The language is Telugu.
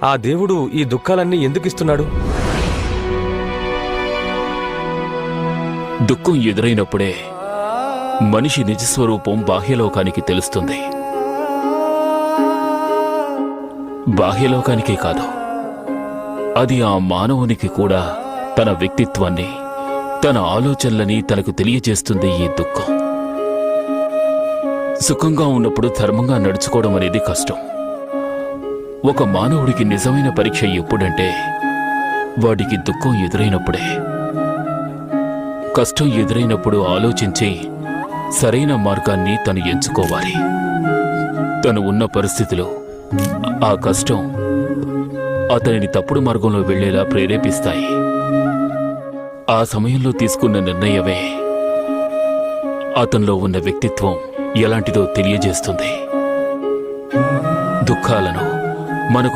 ఆ దేవుడు ఈ దుఃఖాలన్నీ ఎందుకిస్తున్నాడు? దుఃఖం ఎదురైనప్పుడే మనిషి నిజస్వరూపం బాహ్యలోకానికి తెలుస్తుంది. బాహ్యలోకానికే కాదు, అది ఆ మానవునికి కూడా తన వ్యక్తిత్వాన్ని, తన ఆలోచనలని తనకు తెలియజేస్తుంది ఈ దుఃఖం. సుఖంగా ఉన్నప్పుడు ధర్మంగా నడుచుకోవడం అనేది కష్టం. ఒక మానవుడికి నిజమైన పరీక్ష ఎప్పుడంటే వాడికి దుఃఖం ఎదురైనప్పుడే. కష్టం ఎదురైనప్పుడు ఆలోచించి సరైన మార్గాన్ని తను ఎంచుకోవాలి. తను ఉన్న పరిస్థితిలో ఆ కష్టం అతనిని తప్పుడు మార్గంలో వెళ్లేలా ప్రేరేపిస్తాయి. ఆ సమయంలో తీసుకున్న నిర్ణయమే అతనిలో ఉన్న వ్యక్తిత్వం ఎలాంటిదో తెలియజేస్తుంది. దుఃఖాలను మనకు